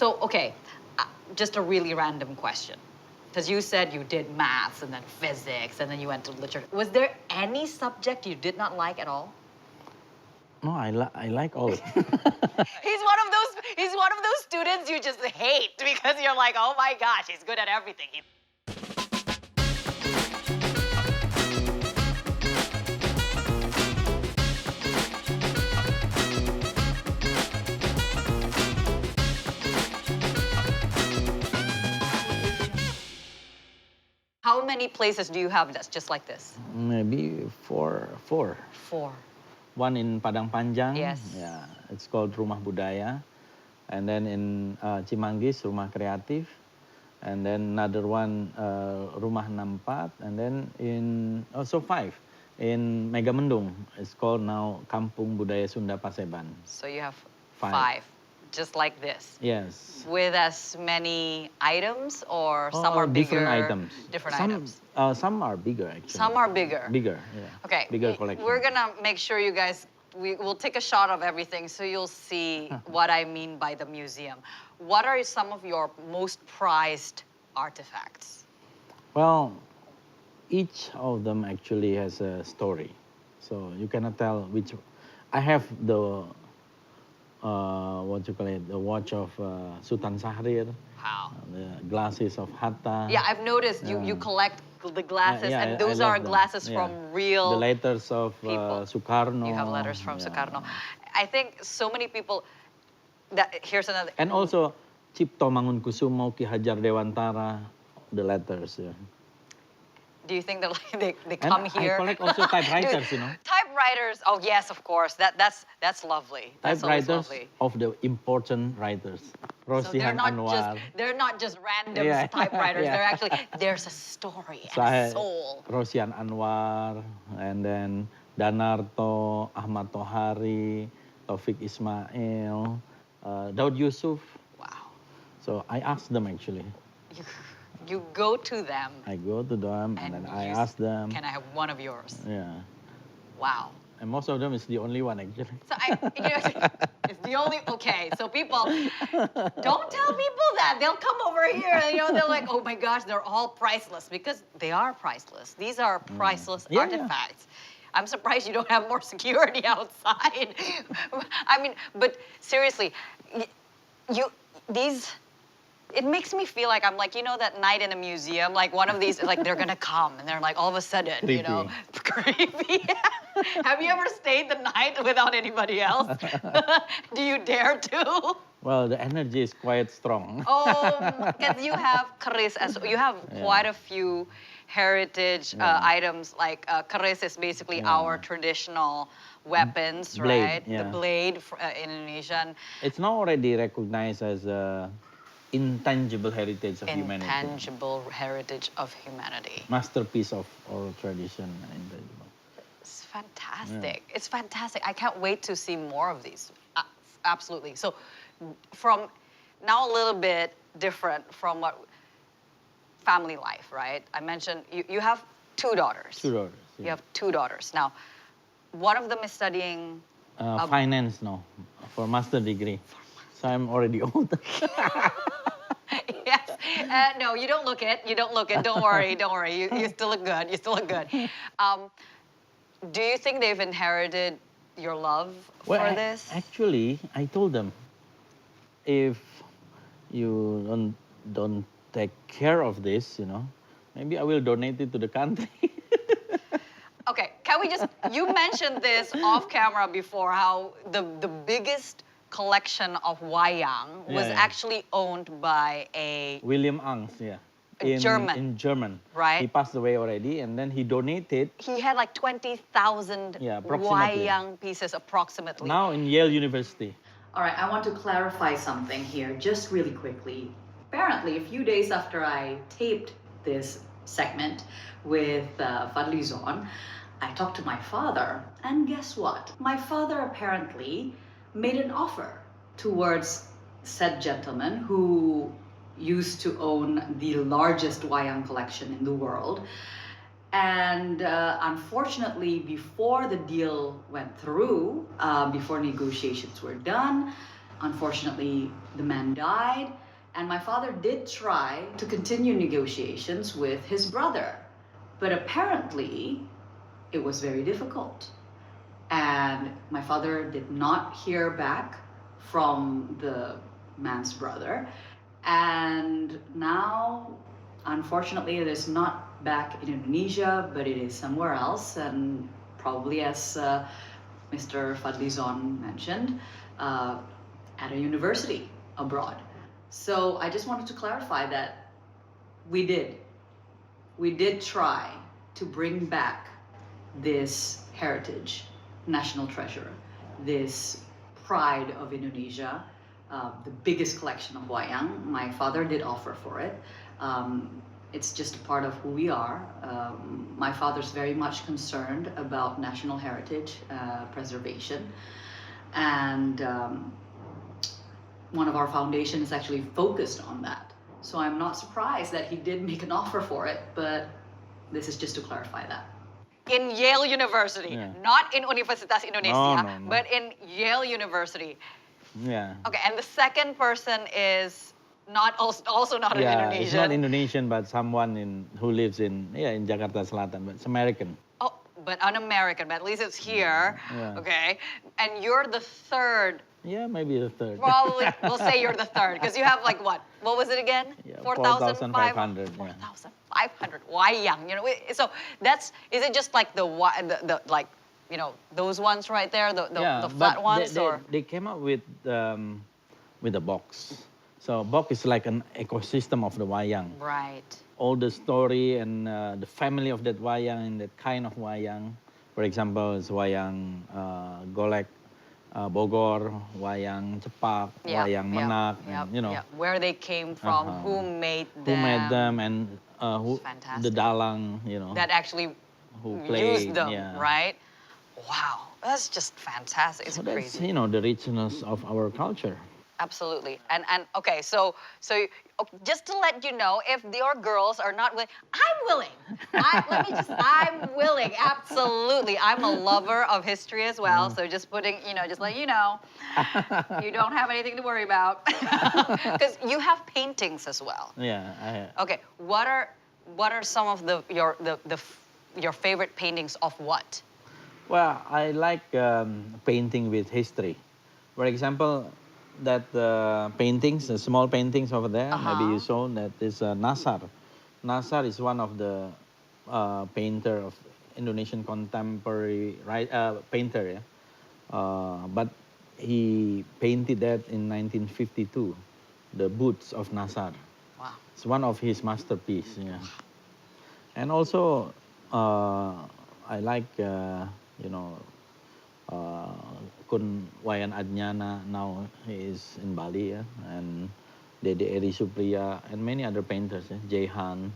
So, okay, just a really random question. Because you said you did maths and then physics and then you went to literature. Was there any subject you did not like at all? No, I like all. He's one of those students you just hate because you're like, oh my gosh, he's good at everything. How many places do you have that's just like this? Maybe four. Four. One in Padang Panjang. Yes. Yeah, it's called Rumah Budaya. And then in Cimanggis, Rumah Kreatif. And then another one, Rumah 64. And then also 5. In Megamendung, it's called now Kampung Budaya Sunda Paseban. So you have 5, just like this. Yes. With as many items, or some are bigger? Different items. Different items. Some are bigger, actually. Some are bigger. Bigger, yeah. Okay. Bigger collection. We're gonna make sure you guys, we'll take a shot of everything so you'll see what I mean by the museum. What are some of your most prized artifacts? Well, each of them actually has a story. So you cannot tell which. I have the, what you call it, the watch of Sultan Syahrir. Wow. The glasses of Hatta. Yeah, I've noticed you collect the glasses, yeah, and those I are love them. glasses Yeah. from real The letters of people. Sukarno. You have letters from Yeah. Sukarno. I think so many people, here's another. And also, Cipto Mangunkusumo, Ki Hajar Dewantara, the letters. Yeah. Do you think that they come here? I collect also typewriters, you know. Typewriters, oh yes, of course. That's lovely. That's always Typewriters lovely. of the important writers. So Rosihan Anwar. they're not just random Yeah. typewriters. Yeah. They're actually, there's a story So and a soul. Rosihan Anwar, and then Danarto, Ahmad Tohari, Taufik Ismail, Daud Yusuf. Wow. So I asked them actually. You go to them. I go to them and then I ask them. Can I have one of yours? Yeah. Wow. And most of them is the only one actually. So it's the only, okay, so people, don't tell people that. They'll come over here and, they're like, oh my gosh, they're all priceless, because they are priceless. These are priceless artifacts. I'm surprised you don't have more security outside. I mean, but seriously, it makes me feel like I'm like, that night in a museum, like one of these, like they're gonna come and they're like all of a sudden, creepy. Have you ever stayed the night without anybody else? Do you dare to? Well, the energy is quite strong. Oh, because you have keris, you have quite a few heritage items. Like keris is basically our traditional weapons, blade, right? yeah. The blade in Indonesian. It's now already recognized as a intangible heritage of humanity. Intangible heritage of humanity. Masterpiece of oral tradition. Intangible. It's fantastic. Yeah. It's fantastic. I can't wait to see more of these. Absolutely. So from now a little bit different from what family life, right? I mentioned you have 2 daughters. 2 daughters. Yeah. You have 2 daughters. Now, one of them is studying finance now for master degree. So I'm already old. Yes. No, you don't look it. You don't look it. Don't worry. Don't worry. You still look good. You still look good. Do you think they've inherited your love for this? Actually, I told them, if you don't take care of this, maybe I will donate it to the country. Okay, can we just, you mentioned this off camera before, how the biggest collection of wayang was actually owned by a... William Angst, in German. Right. He passed away already, and then he donated. He had like 20,000 wayang pieces approximately. Now in Yale University. All right, I want to clarify something here just really quickly. Apparently, a few days after I taped this segment with Fadli Zon, I talked to my father, and guess what? My father apparently made an offer towards said gentleman who used to own the largest wayang collection in the world. And unfortunately, before the deal went through, before negotiations were done, unfortunately, the man died, and my father did try to continue negotiations with his brother. But apparently, it was very difficult. And my father did not hear back from the man's brother. And now, unfortunately, it is not back in Indonesia, but it is somewhere else. And probably, as Mr. Fadli Zon mentioned, at a university abroad. So I just wanted to clarify that we did try to bring back this heritage, national treasure, this pride of Indonesia, the biggest collection of wayang. My father did offer for it. It's just a part of who we are. My father's very much concerned about national heritage preservation. And one of our foundations is actually focused on that. So I'm not surprised that he did make an offer for it, but this is just to clarify that. In Yale University, not in Universitas Indonesia, No. but in Yale University. Yeah. Okay, and the second person is not also not an Indonesian. It's not Indonesian, but someone who lives in Jakarta Selatan, but it's American. Oh, but an American, but at least it's here. Yeah. Okay, and you're the third. Yeah, maybe the third. Probably, we'll say you're the third, because you have like what? What was it again? Yeah, 4,500. 4,500. 4,500 wayang. You know, so is it just like the like, you know, those ones right there, the flat ones, or they came up with a box. So box is like an ecosystem of the wayang. right? All the story and the family of that wayang and that kind of wayang. For example, it's wayang Golek, Bogor, wayang Cepak, wayang Menak, and, you know. Where they came from, who made them. Who made them, and who fantastic. the dalang, you know. That actually who played, used them, right? Wow, that's just fantastic. It's So crazy. that's, you know, the richness of our culture. Absolutely. And okay, so just to let you know, if your girls are not willing, I'm willing. I'm willing. Absolutely. I'm a lover of history as well. So just putting, you know, just letting you know, you don't have anything to worry about. Because you have paintings as well. Yeah. Okay, what are some of your favorite paintings of what? Well, I like painting with history. For example, that paintings, the small paintings over there, maybe you saw, that is Nasar. Nasar is one of the painter of Indonesian contemporary painter, but he painted that in 1952, the Boots of Nasar. Wow. It's one of his masterpieces. Yeah. And also, I like, you know, Kun Wayan Adnyana, now he is in Bali, and Dede Eri Supriya, and many other painters, Jehan.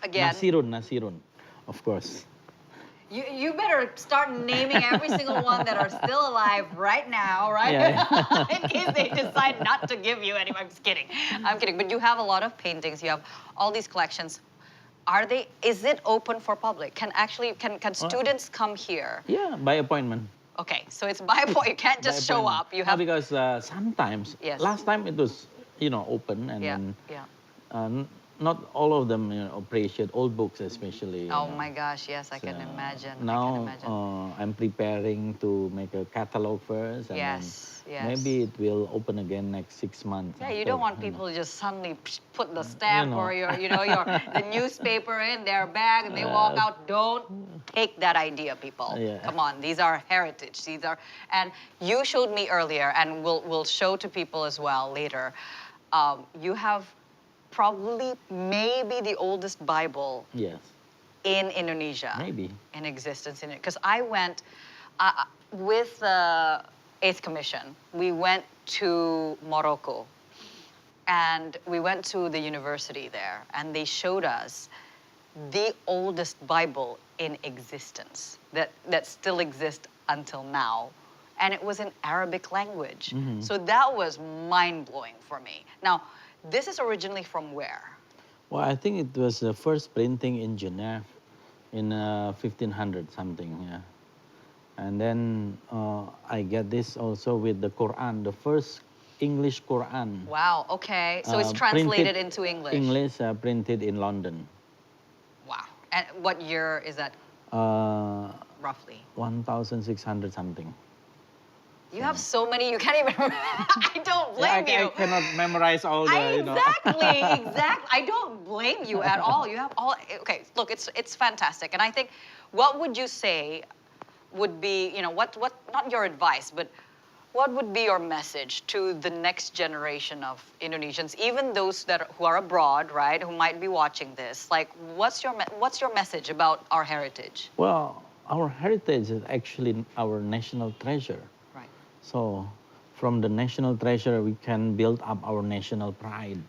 Again, Nasirun, of course. you better start naming every single one that are still alive right now, right? Yeah. In case they decide not to give you any. I'm just kidding. I'm kidding. But you have a lot of paintings. You have all these collections. Is it open for public? Can students come here? Yeah, by appointment. Okay, so it's by appointment. You can't just show up. You have because sometimes, last time it was, you know, open, and then not all of them, you know, appreciate old books, especially. Oh my gosh, yes, I can imagine. Now I'm preparing to make a catalog first, and then maybe it will open again next 6 months. Yeah, you don't want people to just suddenly put the stamp or the newspaper in their bag and they walk out. Don't take that idea, people. Come on, these are heritage. And you showed me earlier, and we'll show to people as well later. You have probably maybe the oldest Bible in Indonesia. Maybe. In existence. Because I went with the 8th Commission. We went to Morocco. And we went to the university there. And they showed us the oldest Bible in existence that still exists until now. And it was in Arabic language. So that was mind-blowing for me. Now, this is originally from where? Well, I think it was the first printing in Geneva in 1500 something, And then I get this also with the Quran, the first English Quran. Wow, okay. So it's translated into English. English printed in London. Wow. And what year is that roughly? 1,600 something. You have so many, you can't even I don't blame you. I cannot memorize all the, Exactly, exactly. I don't blame you at all. You have all, okay, look, it's fantastic. And I think, what would you say would be, what, not your advice, but what would be your message to the next generation of Indonesians, even those who are abroad, right, who might be watching this? Like, what's your message about our heritage? Well, our heritage is actually our national treasure. Right. So, from the national treasure, we can build up our national pride,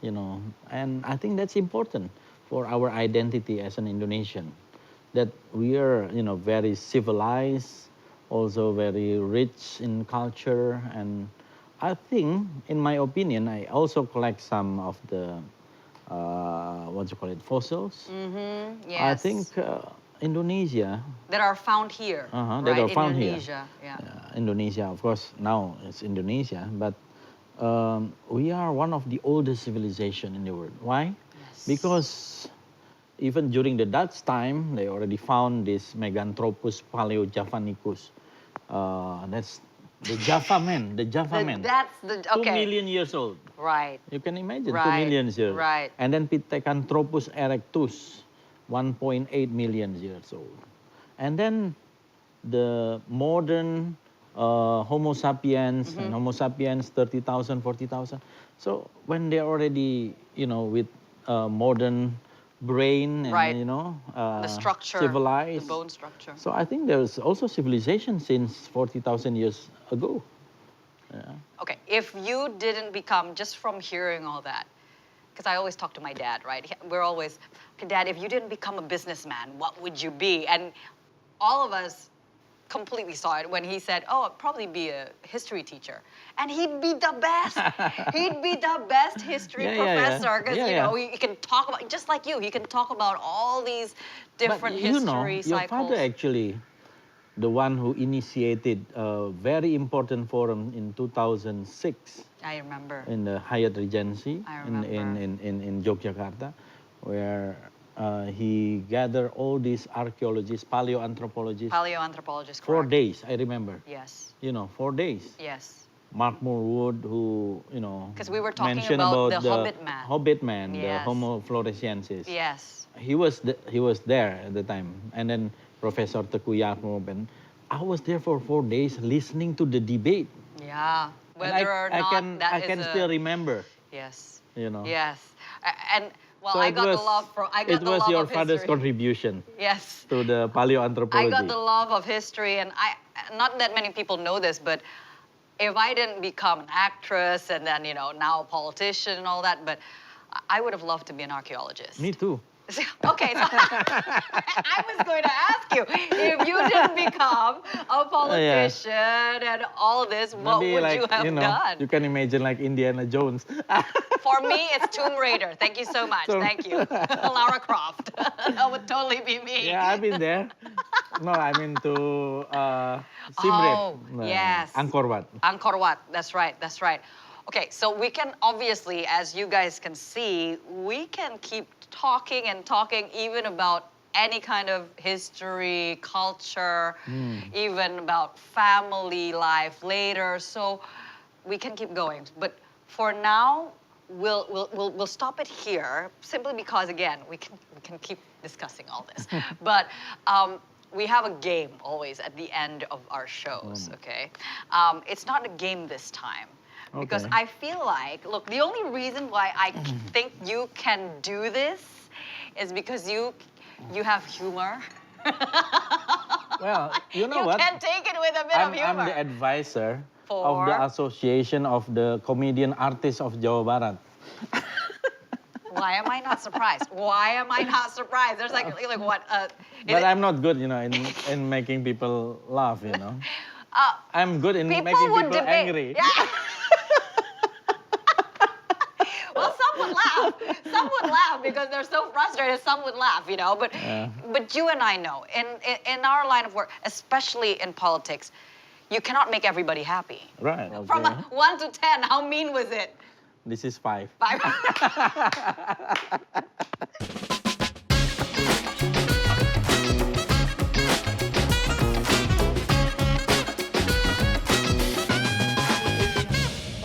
and I think that's important for our identity as an Indonesian, that we are, very civilized, also very rich in culture, and I think, in my opinion, I also collect some of the, fossils. Mm-hmm, yes. I think Indonesia. That are found here, right? That are found Indonesia, here. Yeah. Indonesia, of course, now it's Indonesia, but we are one of the oldest civilization in the world. Why? Yes. Because even during the Dutch time, they already found this Meganthropus paleojavanicus. That's the Java man, That's the, okay. 2 million years old. Right. You can imagine, Right. 2 million years. Right. And then Pithecanthropus erectus, 1.8 million years old. And then the modern Homo sapiens, and Homo sapiens 30,000, 40,000. So when they're already, with modern brain and, Right. the structure, civilized. the bone structure. So I think there's also civilization since 40,000 years ago. Yeah. Okay, if you didn't become, just from hearing all that, because I always talk to my dad, right? We're always, okay, Dad, if you didn't become a businessman, what would you be? And all of us completely saw it when he said, oh, I'd probably be a history teacher. And he'd be the best. He'd be the best history professor because, he can talk about, just like you, he can talk about all these different history cycles. Your father actually, the one who initiated a very important forum in 2006. I remember. In the Hyatt Regency in Yogyakarta, where he gathered all these archaeologists, paleoanthropologists. Paleoanthropologists, 4 correct. days, I remember. Yes. 4 days. Yes. Mark Moorwood, who, because we were talking mentioned about the Hobbit man. Hobbit man, Yes. the Homo floresiensis. Yes. He was there at the time. And then Professor Teku Yaakob, and I was there for 4 days listening to the debate. Yeah. Whether or not I can still remember. Yes. Yes. And well, So I got the love for. It was your father's contribution. Yes. To the paleoanthropology. I got the love of history, and not that many people know this, but if I didn't become an actress and then now a politician and all that, but I would have loved to be an archaeologist. Me too. Okay, so I was going to ask you, if you didn't become a politician and all this, what would you have done? You can imagine like Indiana Jones. For me, it's Tomb Raider. Thank you so much. Thank you. Lara Croft. That would totally be me. Yeah, I've been there. No, I mean to Siem Reap. Oh, yes. Angkor Wat. Angkor Wat. That's right. That's right. Okay, so we can obviously, as you guys can see, we can keep talking and talking even about any kind of history, culture, even about family life later. So we can keep going. But for now, we'll stop it here simply because, again, we can keep discussing all this. But we have a game always at the end of our shows, okay? It's not a game this time. Because I feel like, look, the only reason why I think you can do this is because you have humor. Well, you know what? You can take it with a bit of humor. I'm the advisor of the Association of the Comedian Artists of Jawa Barat. Why am I not surprised? Why am I not surprised? There's like what? But I'm not good, in making people laugh, I'm good in making people angry. Yeah. Well, some would laugh. Some would laugh because they're so frustrated. Some would laugh, you know. But you and I know, in our line of work, especially in politics, you cannot make everybody happy. Right. From Okay. 1 to 10, how mean was it? This is 5. 5.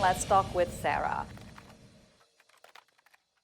Let's talk with Sara.